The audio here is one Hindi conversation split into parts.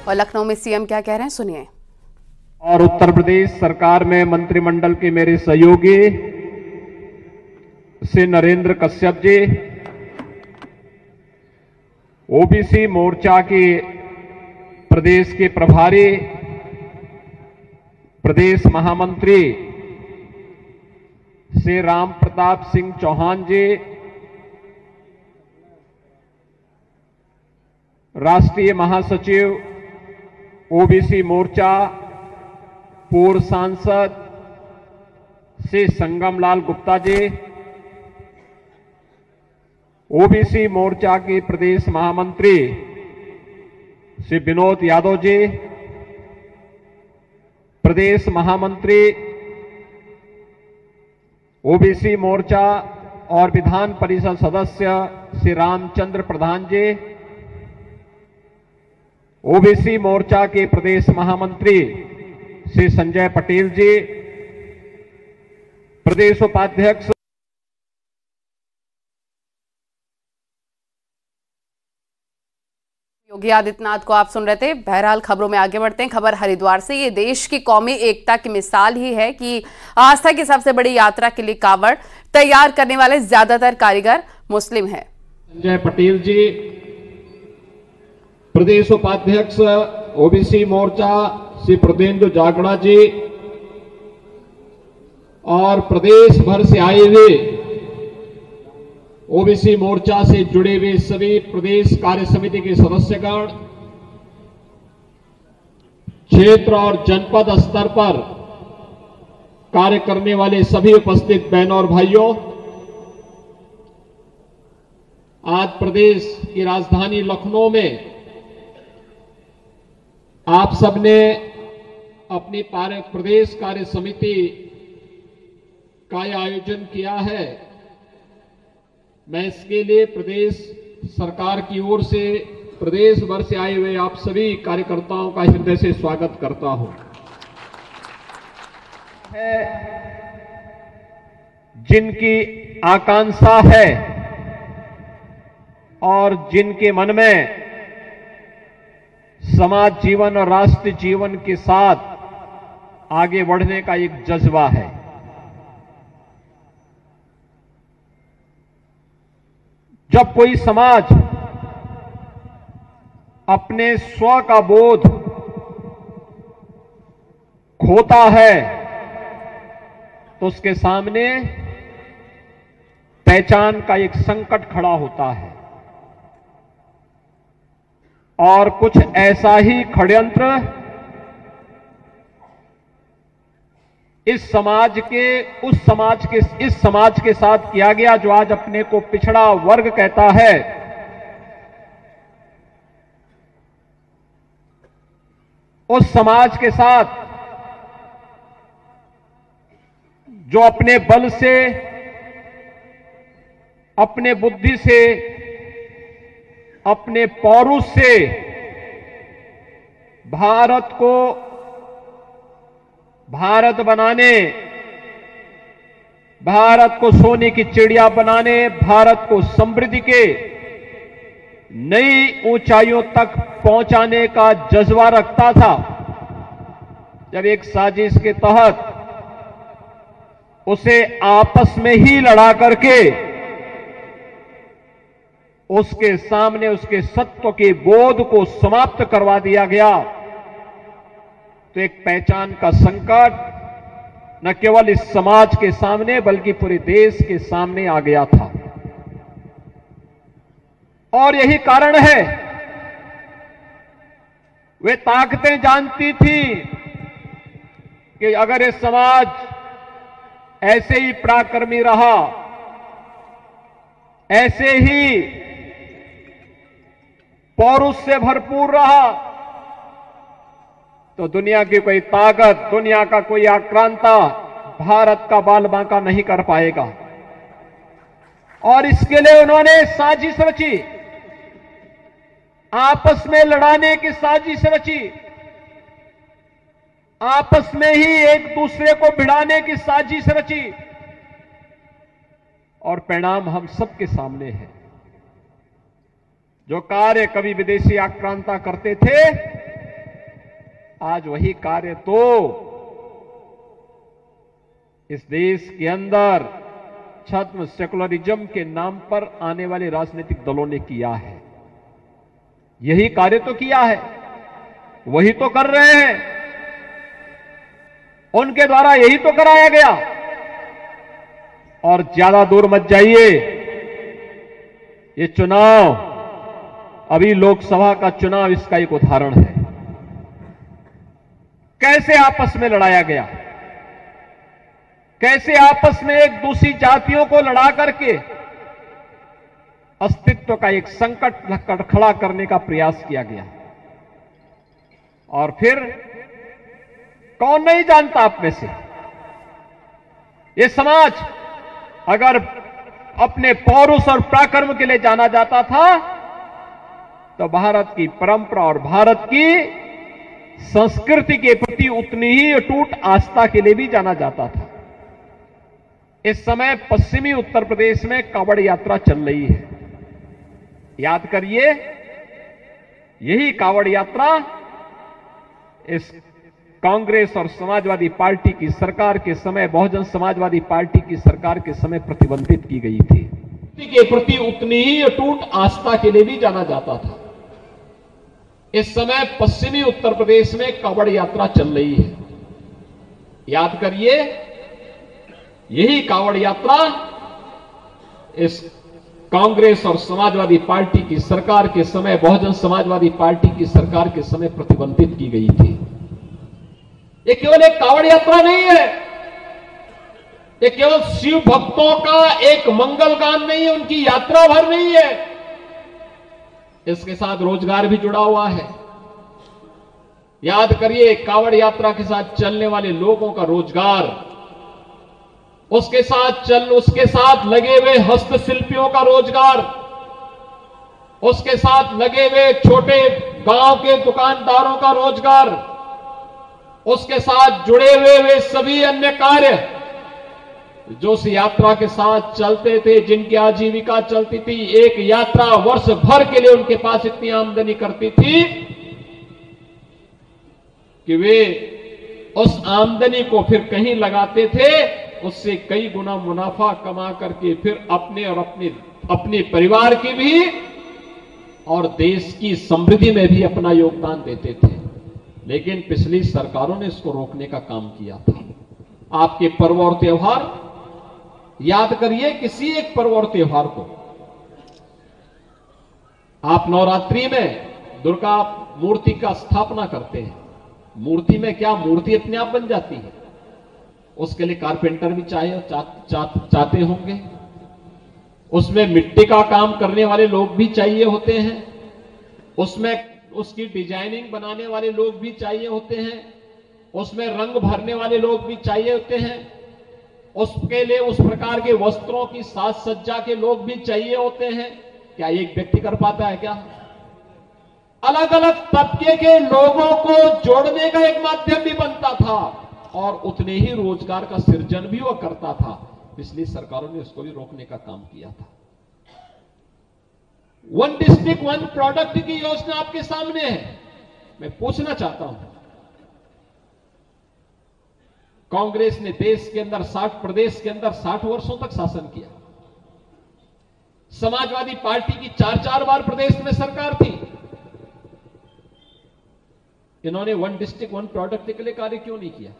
और लखनऊ में सीएम क्या कह रहे हैं, सुनिए। और उत्तर प्रदेश सरकार में मंत्रिमंडल के मेरे सहयोगी श्री नरेंद्र कश्यप जी, ओबीसी मोर्चा के प्रदेश के प्रभारी, प्रदेश महामंत्री श्री राम प्रताप सिंह चौहान जी, राष्ट्रीय महासचिव ओबीसी मोर्चा पूर्व सांसद श्री संगमलाल गुप्ता जी, ओबीसी मोर्चा के प्रदेश महामंत्री श्री विनोद यादव जी, प्रदेश महामंत्री ओबीसी मोर्चा और विधान परिषद सदस्य श्री रामचंद्र प्रधान जी, ओबीसी मोर्चा के प्रदेश महामंत्री श्री संजय पटेल जी, प्रदेश उपाध्यक्ष योगी आदित्यनाथ को आप सुन रहे थे। बहरहाल खबरों में आगे बढ़ते हैं। खबर हरिद्वार से। ये देश की कौमी एकता की मिसाल ही है कि आस्था की सबसे बड़ी यात्रा के लिए कावड़ तैयार करने वाले ज्यादातर कारीगर मुस्लिम हैं। संजय पटेल जी, प्रदेश उपाध्यक्ष ओबीसी मोर्चा श्री प्रदेंदु जागड़ा जी और प्रदेश भर से आए हुए ओबीसी मोर्चा से जुड़े हुए सभी प्रदेश कार्य समिति के सदस्यगण, क्षेत्र और जनपद स्तर पर कार्य करने वाले सभी उपस्थित बहनों और भाइयों, आज प्रदेश की राजधानी लखनऊ में आप सबने अपनी प्रदेश कार्य समिति का आयोजन किया है। मैं इसके लिए प्रदेश सरकार की ओर से प्रदेश भर से आए हुए आप सभी कार्यकर्ताओं का हृदय से स्वागत करता हूं। जिनकी आकांक्षा है और जिनके मन में समाज जीवन और राष्ट्र जीवन के साथ आगे बढ़ने का एक जज्बा है। जब कोई समाज अपने स्व का बोध खोता है तो उसके सामने पहचान का एक संकट खड़ा होता है और कुछ ऐसा ही षड्यंत्र इस समाज के साथ किया गया जो आज अपने को पिछड़ा वर्ग कहता है। उस समाज के साथ जो अपने बल से, अपने बुद्धि से, अपने पौरुष से भारत को भारत बनाने, भारत को सोने की चिड़िया बनाने, भारत को समृद्धि के नई ऊंचाइयों तक पहुंचाने का जज्बा रखता था। जब एक साजिश के तहत उसे आपस में ही लड़ा करके उसके सामने उसके सत्व के बोध को समाप्त करवा दिया गया तो एक पहचान का संकट न केवल इस समाज के सामने बल्कि पूरे देश के सामने आ गया था। और यही कारण है, वे ताकतें जानती थी कि अगर ये समाज ऐसे ही पराक्रमी रहा, ऐसे ही पौरुष से भरपूर रहा तो दुनिया की कोई ताकत, दुनिया का कोई आक्रांता भारत का बाल बांका नहीं कर पाएगा। और इसके लिए उन्होंने साजिश रची, आपस में लड़ाने की साजिश रची, आपस में ही एक दूसरे को भिड़ाने की साजिश रची और परिणाम हम सबके सामने है। जो कार्य कभी विदेशी आक्रांता करते थे आज वही कार्य तो इस देश के अंदर छद्म सेकुलरिज्म के नाम पर आने वाले राजनीतिक दलों ने किया है। यही कार्य तो किया है, वही तो कर रहे हैं, उनके द्वारा यही तो कराया गया। और ज्यादा दूर मत जाइए, ये चुनाव, अभी लोकसभा का चुनाव इसका एक उदाहरण है। कैसे आपस में लड़ाया गया, कैसे आपस में एक दूसरी जातियों को लड़ा करके अस्तित्व का एक संकट खड़ा करने का प्रयास किया गया। और फिर कौन नहीं जानता आप में से, ये समाज अगर अपने पौरुष और पराक्रम के लिए जाना जाता था तो भारत की परंपरा और भारत की संस्कृति के प्रति उतनी ही अटूट आस्था के लिए भी जाना जाता था। इस समय पश्चिमी उत्तर प्रदेश में कावड़ यात्रा चल रही है। याद करिए, यही कावड़ यात्रा इस कांग्रेस और समाजवादी पार्टी की सरकार के समय, बहुजन समाजवादी पार्टी की सरकार के समय प्रतिबंधित की गई थी। के प्रति उतनी ही अटूट आस्था के लिए भी जाना जाता था। इस समय पश्चिमी उत्तर प्रदेश में कावड़ यात्रा चल रही है। याद करिए, यही कावड़ यात्रा इस कांग्रेस और समाजवादी पार्टी की सरकार के समय, बहुजन समाजवादी पार्टी की सरकार के समय प्रतिबंधित की गई थी। ये केवल एक कावड़ यात्रा नहीं है, ये केवल शिव भक्तों का एक मंगल गान नहीं है, उनकी यात्रा भर नहीं है। इसके साथ रोजगार भी जुड़ा हुआ है। याद करिए, कावड़ यात्रा के साथ चलने वाले लोगों का रोजगार, उसके साथ लगे हुए हस्तशिल्पियों का रोजगार, उसके साथ लगे हुए छोटे गांव के दुकानदारों का रोजगार, उसके साथ जुड़े हुए वे सभी अन्य कार्य जो इस यात्रा के साथ चलते थे, जिनकी आजीविका चलती थी। एक यात्रा वर्ष भर के लिए उनके पास इतनी आमदनी करती थी कि वे उस आमदनी को फिर कहीं लगाते थे, उससे कई गुना मुनाफा कमा करके फिर अपने और अपने परिवार की भी और देश की समृद्धि में भी अपना योगदान देते थे। लेकिन पिछली सरकारों ने इसको रोकने का काम किया था। आपके पर्व और त्योहार याद करिए, किसी एक पर्व और त्योहार को आप नवरात्रि में दुर्गा मूर्ति का स्थापना करते हैं। मूर्ति में क्या, मूर्ति अपने आप बन जाती है? उसके लिए कारपेंटर भी चाहते होंगे, उसमें मिट्टी का काम करने वाले लोग भी चाहिए होते हैं, उसमें उसकी डिजाइनिंग बनाने वाले लोग भी चाहिए होते हैं, उसमें रंग भरने वाले लोग भी चाहिए होते हैं, उसके लिए उस प्रकार के वस्त्रों की साज सज्जा के लोग भी चाहिए होते हैं। क्या एक व्यक्ति कर पाता है क्या? अलग अलग तबके के लोगों को जोड़ने का एक माध्यम भी बनता था और उतने ही रोजगार का सृजन भी वह करता था। पिछली सरकारों ने इसको भी रोकने का काम किया था। वन डिस्ट्रिक्ट वन प्रोडक्ट की योजना आपके सामने है। मैं पूछना चाहता हूं, कांग्रेस ने देश के अंदर 60 प्रदेश के अंदर 60 वर्षों तक शासन किया। समाजवादी पार्टी की 4-4 बार प्रदेश में सरकार थी। इन्होंने वन डिस्ट्रिक्ट वन प्रोडक्ट के लिए कार्य क्यों नहीं किया?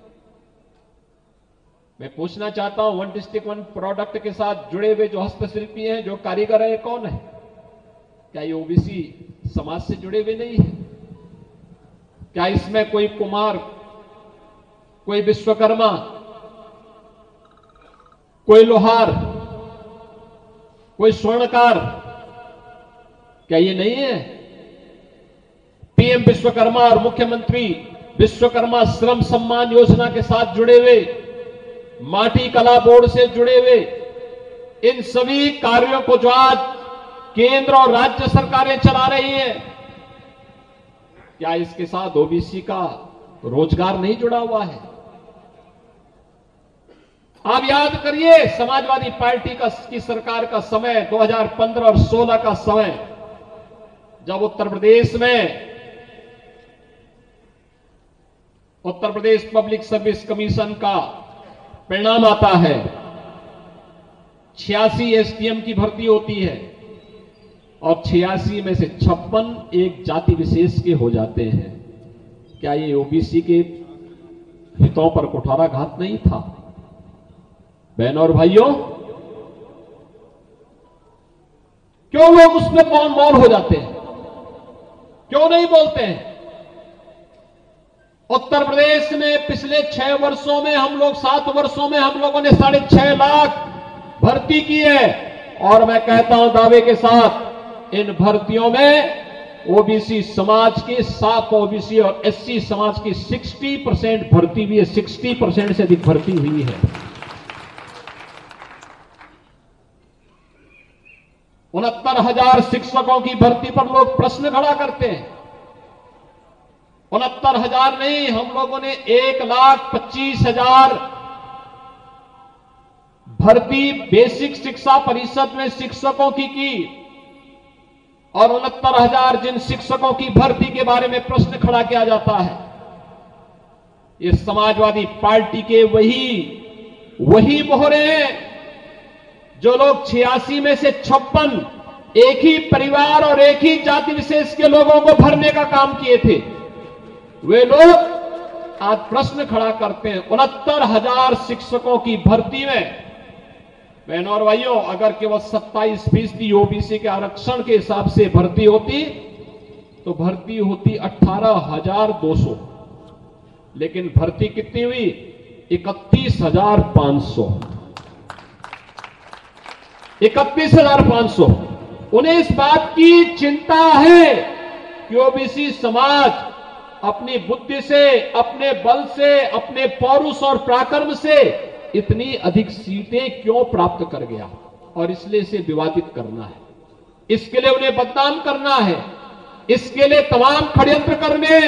मैं पूछना चाहता हूं, वन डिस्ट्रिक्ट वन प्रोडक्ट के साथ जुड़े हुए जो हस्तशिल्पी हैं, जो कारीगर है, कौन है? क्या ये ओबीसी समाज से जुड़े हुए नहीं है? क्या इसमें कोई कुम्हार, कोई विश्वकर्मा, कोई लोहार, कोई स्वर्णकार, क्या ये नहीं है? पीएम विश्वकर्मा और मुख्यमंत्री विश्वकर्मा श्रम सम्मान योजना के साथ जुड़े हुए, माटी कला बोर्ड से जुड़े हुए, इन सभी कार्यों को जो आज केंद्र और राज्य सरकारें चला रही हैं, क्या इसके साथ ओबीसी का रोजगार नहीं जुड़ा हुआ है? आप याद करिए, समाजवादी पार्टी की सरकार का समय 2015 और 16 का समय, जब उत्तर प्रदेश में Uttar Pradesh public service commission का परिणाम आता है। 86 एसडीएम की भर्ती होती है और 86 में से 56 एक जाति विशेष के हो जाते हैं। क्या ये ओबीसी के हितों पर कुठाराघात नहीं था? बहनों और भाइयों, क्यों लोग उसमें मौन हो जाते हैं? क्यों नहीं बोलते हैं? उत्तर प्रदेश में पिछले 6 वर्षों में हम लोग 7 वर्षों में हम लोगों ने 6.5 लाख भर्ती की है और मैं कहता हूं दावे के साथ, इन भर्तियों में ओबीसी समाज की, साफ ओबीसी और एससी समाज की 60% भर्ती हुई है। 60% से अधिक भर्ती हुई है। 69,000 शिक्षकों की भर्ती पर लोग प्रश्न खड़ा करते हैं। 69,000 नहीं, हम लोगों ने 1,25,000 भर्ती बेसिक शिक्षा परिषद में शिक्षकों की और 69,000 जिन शिक्षकों की भर्ती के बारे में प्रश्न खड़ा किया जाता है, ये समाजवादी पार्टी के वही मोहरे हैं जो लोग 86 में से 56 एक ही परिवार और एक ही जाति विशेष के लोगों को भरने का काम किए थे। वे लोग आज प्रश्न खड़ा करते हैं। 69,000 शिक्षकों की भर्ती में बहनों और भाइयों, अगर केवल 27% ओबीसी के आरक्षण के हिसाब से भर्ती होती तो भर्ती होती 18,200, लेकिन भर्ती कितनी हुई? 31,500। 31,500। उन्हें इस बात की चिंता है कि ओबीसी समाज अपनी बुद्धि से, अपने बल से, अपने पौरुष और पराक्रम से इतनी अधिक सीटें क्यों प्राप्त कर गया, और इसलिए इसे विवादित करना है, इसके लिए उन्हें बदनाम करना है, इसके लिए तमाम षड्यंत्र करने,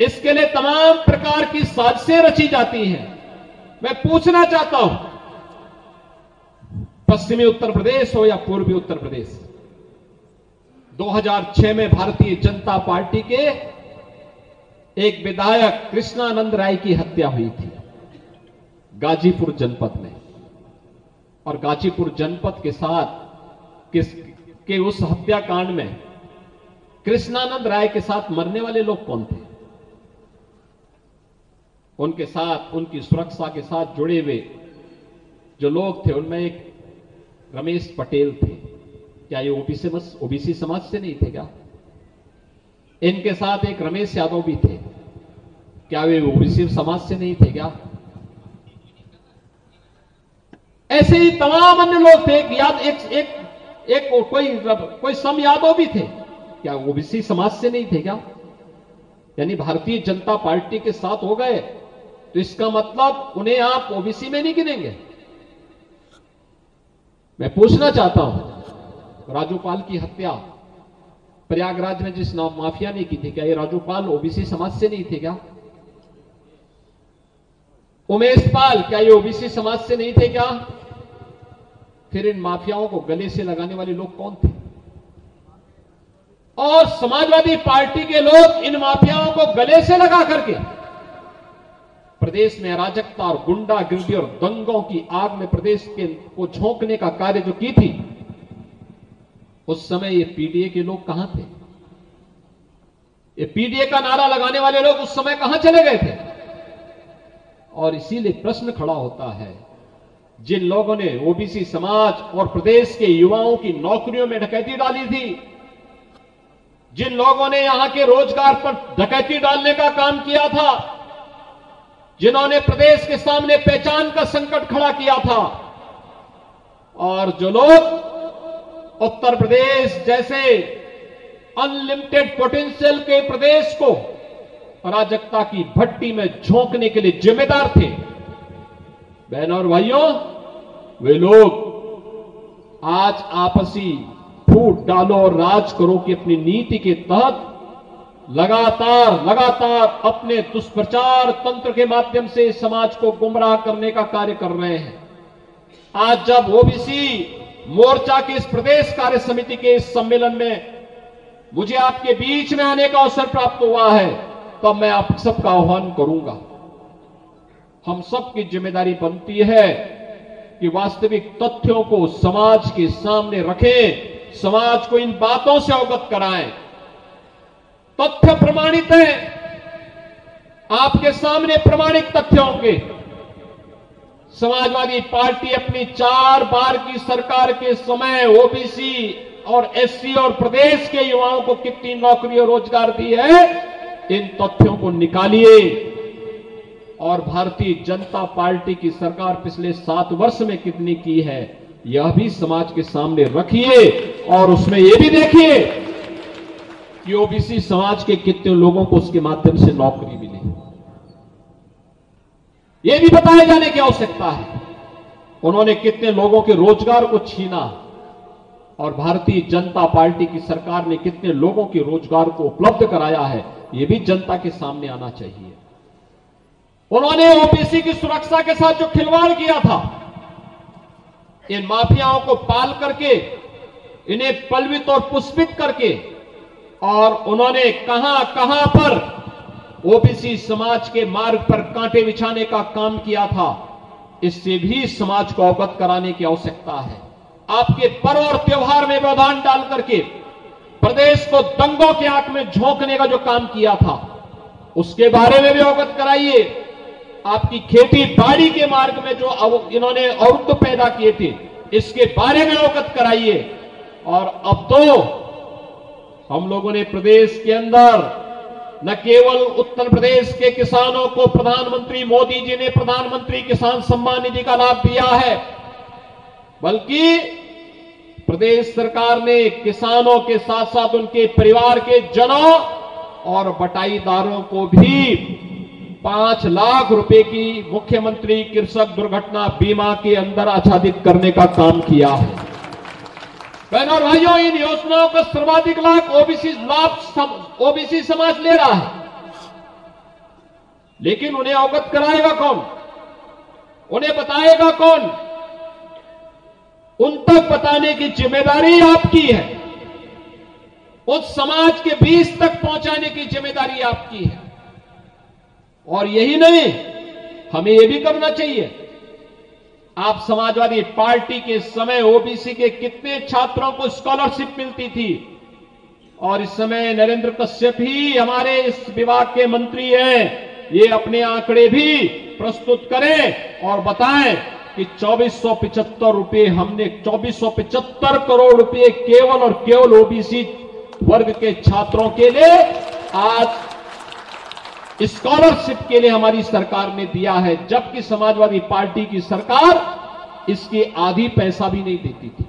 इसके लिए तमाम प्रकार की साजिशें रची जाती हैं। मैं पूछना चाहता हूं, पश्चिमी उत्तर प्रदेश हो या पूर्वी उत्तर प्रदेश, 2006 में भारतीय जनता पार्टी के एक विधायक कृष्णानंद राय की हत्या हुई थी गाजीपुर जनपद में, और गाजीपुर जनपद के साथ के उस हत्याकांड में कृष्णानंद राय के साथ मरने वाले लोग कौन थे? उनके साथ, उनकी सुरक्षा के साथ जुड़े हुए जो लोग थे, उनमें एक रमेश पटेल थे। क्या ये ओबीसी समाज से नहीं थे क्या? इनके साथ एक रमेश यादव भी थे। क्या वे ओबीसी समाज से नहीं थे क्या? ऐसे ही तमाम अन्य लोग थे। कोई सम यादव भी थे। क्या ओबीसी समाज से नहीं थे क्या? यानी भारतीय जनता पार्टी के साथ हो गए तो इसका मतलब उन्हें आप ओबीसी में नहीं गिनेंगे? मैं पूछना चाहता हूं, राजूपाल की हत्या प्रयागराज में जिस माफिया ने की थी, क्या ये राजूपाल ओबीसी समाज से नहीं थे क्या? उमेश पाल, क्या ये ओबीसी समाज से नहीं थे क्या? फिर इन माफियाओं को गले से लगाने वाले लोग कौन थे? और समाजवादी पार्टी के लोग इन माफियाओं को गले से लगा करके प्रदेश में अराजकता और गुंडागिर्दी और दंगों की आग में प्रदेश को झोंकने का कार्य जो की थी, उस समय ये पीडीए के लोग कहां थे? ये पीडीए का नारा लगाने वाले लोग उस समय कहां चले गए थे? और इसीलिए प्रश्न खड़ा होता है, जिन लोगों ने ओबीसी समाज और प्रदेश के युवाओं की नौकरियों में डकैती डाली थी, जिन लोगों ने यहां के रोजगार पर डकैती डालने का काम किया था, जिन्होंने प्रदेश के सामने पहचान का संकट खड़ा किया था, और जो लोग उत्तर प्रदेश जैसे अनलिमिटेड पोटेंशियल के प्रदेश को अराजकता की भट्टी में झोंकने के लिए जिम्मेदार थे, बहनों और भाइयों, वे लोग आज आपसी फूट डालो और राज करो की अपनी नीति के तहत लगातार अपने दुष्प्रचार तंत्र के माध्यम से समाज को गुमराह करने का कार्य कर रहे हैं। आज जब ओबीसी मोर्चा के इस प्रदेश कार्य समिति के इस सम्मेलन में मुझे आपके बीच में आने का अवसर प्राप्त हुआ है, तब मैं आप सबका आह्वान करूंगा। हम सबकी जिम्मेदारी बनती है कि वास्तविक तथ्यों को समाज के सामने रखें, समाज को इन बातों से अवगत कराएं। तथ्य प्रमाणित है, आपके सामने प्रमाणित तथ्यों के। समाजवादी पार्टी अपनी 4 बार की सरकार के समय ओबीसी और एससी और प्रदेश के युवाओं को कितनी नौकरी और रोजगार दी है, इन तथ्यों को निकालिए। और भारतीय जनता पार्टी की सरकार पिछले 7 वर्ष में कितनी की है, यह भी समाज के सामने रखिए। और उसमें यह भी देखिए कि ओबीसी समाज के कितने लोगों को उसके माध्यम से नौकरी मिली, यह भी बताए जाने की आवश्यकता है। उन्होंने कितने लोगों के रोजगार को छीना और भारतीय जनता पार्टी की सरकार ने कितने लोगों के रोजगार को उपलब्ध कराया है, यह भी जनता के सामने आना चाहिए। उन्होंने ओबीसी की सुरक्षा के साथ जो खिलवाड़ किया था, इन माफियाओं को पाल करके, इन्हें पलवित और पुष्पित करके, और उन्होंने कहां कहां पर ओबीसी समाज के मार्ग पर कांटे बिछाने का काम किया था, इससे भी समाज को अवगत कराने की आवश्यकता है। आपके पर्व और त्योहार में व्यवधान डाल करके प्रदेश को दंगों के आंख में झोंकने का जो काम किया था, उसके बारे में भी अवगत कराइए। आपकी खेती बाड़ी के मार्ग में जो इन्होंने अवरुद्ध पैदा किए थे, इसके बारे में अवगत कराइए। और अब तो हम लोगों ने प्रदेश के अंदर न केवल उत्तर प्रदेश के किसानों को प्रधानमंत्री मोदी जी ने प्रधानमंत्री किसान सम्मान निधि का लाभ दिया है, बल्कि प्रदेश सरकार ने किसानों के साथ साथ उनके परिवार के जनों और बटाईदारों को भी 5 लाख रुपए की मुख्यमंत्री कृषक दुर्घटना बीमा के अंदर आच्छादित करने का काम किया है। बहनों और भाइयों, इन योजनाओं का सर्वाधिक लाभ ओबीसी समाज ले रहा है, लेकिन उन्हें अवगत कराएगा कौन, उन्हें बताएगा कौन? उन तक बताने की जिम्मेदारी आपकी है, उस समाज के बीच तक पहुंचाने की जिम्मेदारी आपकी है। और यही नहीं, हमें यह भी करना चाहिए। आप समाजवादी पार्टी के समय ओबीसी के कितने छात्रों को स्कॉलरशिप मिलती थी, और इस समय नरेंद्र कश्यप ही हमारे इस विभाग के मंत्री हैं, ये अपने आंकड़े भी प्रस्तुत करें और बताएं कि 2475 रुपए, हमने 2475 करोड़ रुपए केवल और केवल ओबीसी वर्ग के छात्रों के लिए आज स्कॉलरशिप के लिए हमारी सरकार ने दिया है, जबकि समाजवादी पार्टी की सरकार इसके आधी पैसा भी नहीं देती थी,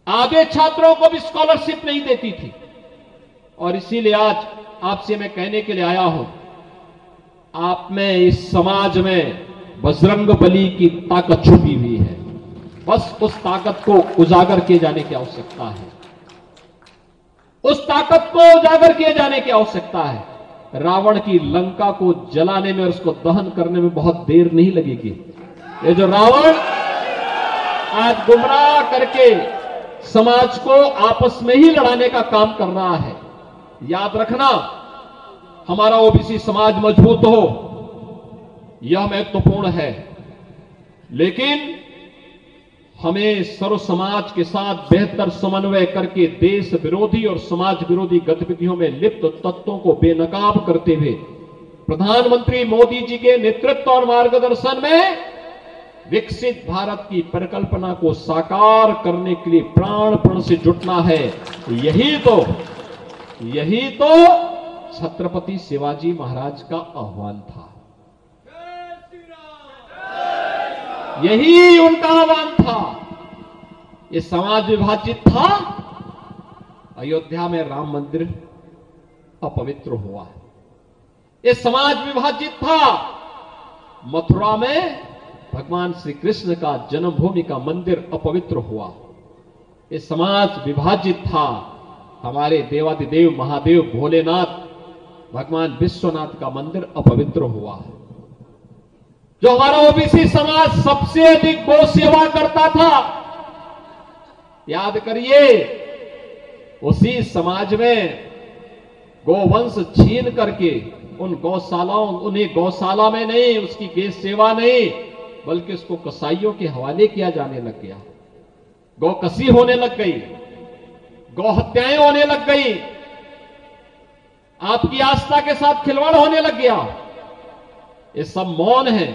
आधे छात्रों को भी स्कॉलरशिप नहीं देती थी। और इसीलिए आज आपसे मैं कहने के लिए आया हूं, आप में इस समाज में बजरंग बली की ताकत छुपी हुई है, बस उस ताकत को उजागर किए जाने की आवश्यकता है, उस ताकत को उजागर किए जाने की आवश्यकता है। रावण की लंका को जलाने में और उसको दहन करने में बहुत देर नहीं लगेगी। ये जो रावण आज गुमराह करके समाज को आपस में ही लड़ाने का काम कर रहा है, याद रखना, हमारा ओबीसी समाज मजबूत हो, यह महत्वपूर्ण है, लेकिन हमें सर्व समाज के साथ बेहतर समन्वय करके देश विरोधी और समाज विरोधी गतिविधियों में लिप्त तत्वों को बेनकाब करते हुए प्रधानमंत्री मोदी जी के नेतृत्व और मार्गदर्शन में विकसित भारत की परिकल्पना को साकार करने के लिए प्राणपण से जुटना है। यही तो छत्रपति शिवाजी महाराज का आह्वान था, यही उनका आह्वान था। ये समाज विभाजित था, अयोध्या में राम मंदिर अपवित्र हुआ। ये समाज विभाजित था, मथुरा में भगवान श्री कृष्ण का जन्मभूमि का मंदिर अपवित्र हुआ। ये समाज विभाजित था, हमारे देवादिदेव महादेव भोलेनाथ भगवान विश्वनाथ का मंदिर अपवित्र हुआ। जो हमारा ओबीसी समाज सबसे अधिक गौ सेवा करता था, याद करिए, उसी समाज में गोवंश छीन करके उन्हें गौशाला में नहीं, उसकी गौ सेवा नहीं, बल्कि उसको कसाईयों के हवाले किया जाने लग गया। गौकसी होने लग गई, गौ हत्याएं होने लग गई, आपकी आस्था के साथ खिलवाड़ होने लग गया। ये सब मौन है,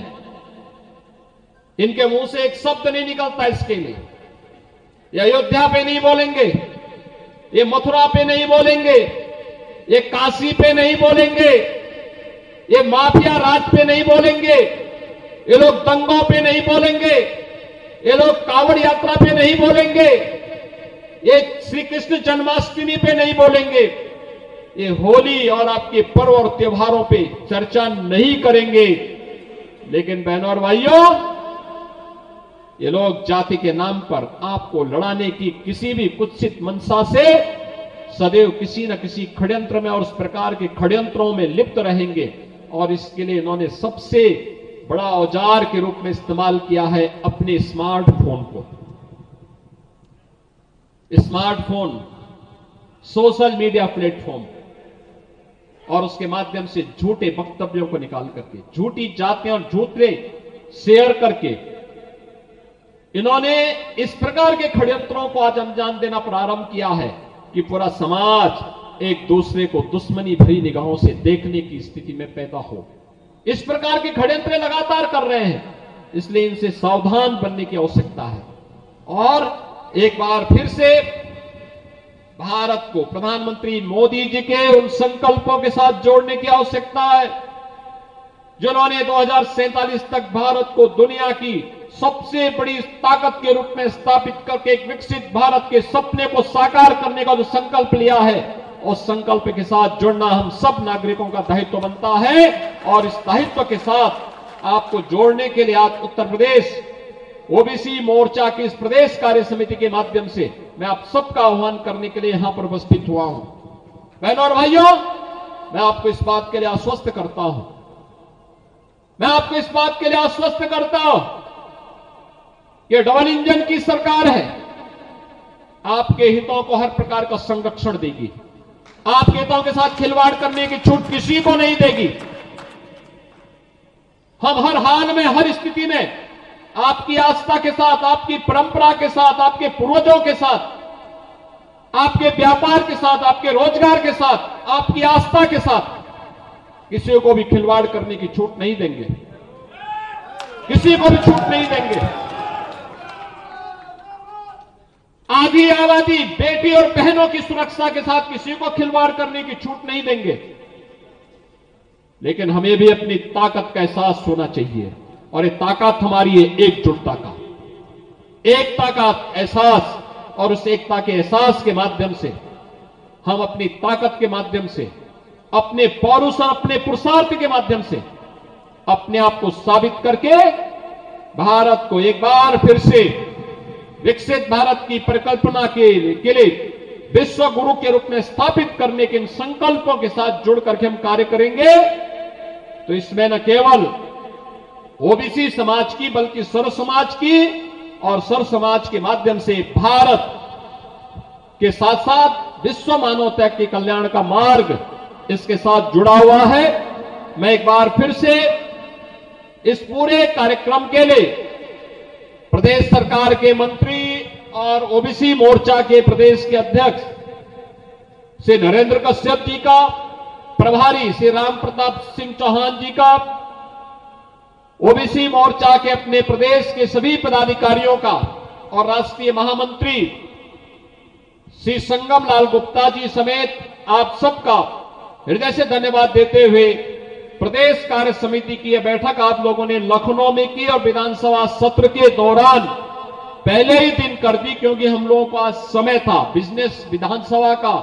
इनके मुंह से एक शब्द नहीं निकलता इसके लिए। ये अयोध्या पे नहीं बोलेंगे, ये मथुरा पे नहीं बोलेंगे, ये काशी पे नहीं बोलेंगे, ये माफिया राज पे नहीं बोलेंगे, ये लोग दंगों पे नहीं बोलेंगे, ये लोग कांवड़ यात्रा पे नहीं बोलेंगे, ये श्री कृष्ण जन्माष्टमी पे नहीं बोलेंगे, ये होली और आपके पर्व और त्योहारों पे चर्चा नहीं करेंगे। लेकिन बहनों और भाइयों, ये लोग जाति के नाम पर आपको लड़ाने की किसी भी कुत्सित मंशा से सदैव किसी न किसी षड्यंत्र में और उस प्रकार के षड्यंत्रों में लिप्त रहेंगे। और इसके लिए इन्होंने सबसे बड़ा औजार के रूप में इस्तेमाल किया है अपने स्मार्टफोन को। स्मार्टफोन, सोशल मीडिया प्लेटफॉर्म, और उसके माध्यम से झूठे वक्तव्यों को निकाल करके, झूठी जातें और झूठे शेयर करके इन्होंने इस प्रकार के षड्यंत्रों को आज अंजाम देना प्रारंभ किया है कि पूरा समाज एक दूसरे को दुश्मनी भरी निगाहों से देखने की स्थिति में पैदा हो। इस प्रकार के षड्यंत्र लगातार कर रहे हैं, इसलिए इनसे सावधान बनने की आवश्यकता है। और एक बार फिर से भारत को प्रधानमंत्री मोदी जी के उन संकल्पों के साथ जोड़ने की आवश्यकता है जिन्होंने 2047 तक भारत को दुनिया की सबसे बड़ी ताकत के रूप में स्थापित करके एक विकसित भारत के सपने को साकार करने का जो संकल्प लिया है, उस संकल्प के साथ जुड़ना हम सब नागरिकों का दायित्व बनता है। और इस दायित्व के साथ आपको जोड़ने के लिए आज उत्तर प्रदेश ओबीसी मोर्चा की इस प्रदेश कार्य समिति के माध्यम से मैं आप सबका आह्वान करने के लिए यहां पर उपस्थित हुआ हूं। बहनों और भाइयों, मैं आपको इस बात के लिए आश्वस्त करता हूं, मैं आपको इस बात के लिए आश्वस्त करता हूं कि डबल इंजन की सरकार है, आपके हितों को हर प्रकार का संरक्षण देगी, आपके हितों के साथ खिलवाड़ करने की छूट किसी को नहीं देगी। हम हर हाल में, हर स्थिति में आपकी आस्था के साथ, आपकी परंपरा के साथ, आपके पूर्वजों के साथ, आपके व्यापार के साथ, आपके रोजगार के साथ, आपकी आस्था के साथ किसी को भी खिलवाड़ करने की छूट नहीं देंगे, किसी को भी छूट नहीं देंगे। आधी आबादी, बेटी और बहनों की सुरक्षा के साथ किसी को खिलवाड़ करने की छूट नहीं देंगे। लेकिन हमें भी अपनी ताकत का एहसास होना चाहिए, और ये ताकत हमारी है एकजुटता का, एकता का एहसास। और उस एकता के एहसास के माध्यम से हम अपनी ताकत के माध्यम से, अपने पौरुष और अपने पुरुषार्थ के माध्यम से अपने आप को साबित करके भारत को एक बार फिर से विकसित भारत की परिकल्पना के लिए विश्व गुरु के रूप में स्थापित करने के इन संकल्पों के साथ जुड़ करके हम कार्य करेंगे तो इसमें न केवल ओबीसी समाज की बल्कि सर्व समाज की, और सर्व समाज के माध्यम से भारत के साथ साथ विश्व मानवता के कल्याण का मार्ग इसके साथ जुड़ा हुआ है। मैं एक बार फिर से इस पूरे कार्यक्रम के लिए प्रदेश सरकार के मंत्री और ओबीसी मोर्चा के प्रदेश के अध्यक्ष श्री नरेंद्र कश्यप जी का, प्रभारी श्री राम प्रताप सिंह चौहान जी का, ओबीसी मोर्चा के अपने प्रदेश के सभी पदाधिकारियों का और राष्ट्रीय महामंत्री श्री संगम लाल गुप्ता जी समेत आप सबका हृदय से धन्यवाद देते हुए प्रदेश कार्य समिति की यह बैठक आप लोगों ने लखनऊ में की और विधानसभा सत्र के दौरान पहले ही दिन कर दी, क्योंकि हम लोगों का समय था बिजनेस विधानसभा का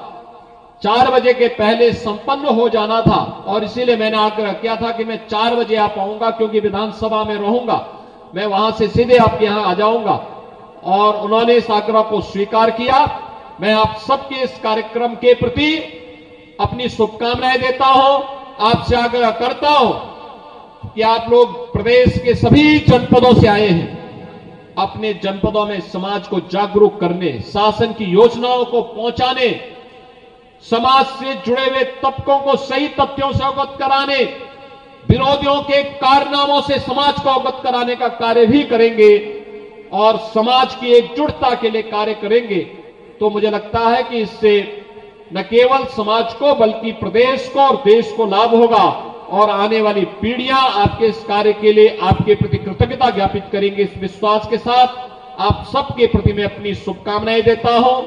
4 बजे के पहले संपन्न हो जाना था, और इसीलिए मैंने आग्रह किया था कि मैं 4 बजे आ पाऊंगा, क्योंकि विधानसभा में रहूंगा, मैं वहां से सीधे आपके यहां आ जाऊंगा। और उन्होंने इस आग्रह को स्वीकार किया। मैं आप सबके इस कार्यक्रम के प्रति अपनी शुभकामनाएं देता हूं, आपसे आग्रह करता हूं कि आप लोग प्रदेश के सभी जनपदों से आए हैं, अपने जनपदों में समाज को जागरूक करने, शासन की योजनाओं को पहुंचाने, समाज से जुड़े हुए तबकों को सही तथ्यों से अवगत कराने, विरोधियों के कारनामों से समाज को अवगत कराने का कार्य भी करेंगे और समाज की एकजुटता के लिए कार्य करेंगे, तो मुझे लगता है कि इससे न केवल समाज को बल्कि प्रदेश को और देश को लाभ होगा और आने वाली पीढ़ियां आपके इस कार्य के लिए आपके प्रति कृतज्ञता ज्ञापित करेंगे। इस विश्वास के साथ आप सबके प्रति मैं अपनी शुभकामनाएं देता हूं।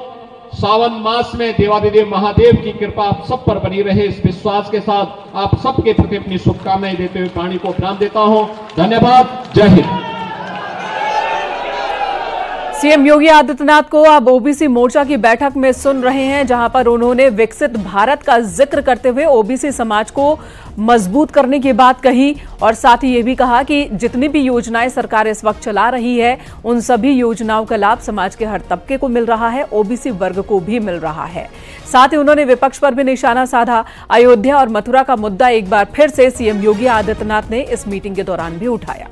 सावन मास में देवादिदेव महादेव की कृपा आप सब पर बनी रहे, इस विश्वास के साथ आप सबके प्रति अपनी शुभकामनाएं देते हुए वाणी को विराम देता हूं। धन्यवाद। जय हिंद। सीएम योगी आदित्यनाथ को अब ओबीसी मोर्चा की बैठक में सुन रहे हैं, जहां पर उन्होंने विकसित भारत का जिक्र करते हुए ओबीसी समाज को मजबूत करने की बात कही और साथ ही ये भी कहा कि जितनी भी योजनाएं सरकार इस वक्त चला रही है उन सभी योजनाओं का लाभ समाज के हर तबके को मिल रहा है, ओबीसी वर्ग को भी मिल रहा है। साथ ही उन्होंने विपक्ष पर भी निशाना साधा। अयोध्या और मथुरा का मुद्दा एक बार फिर से सीएम योगी आदित्यनाथ ने इस मीटिंग के दौरान भी उठाया।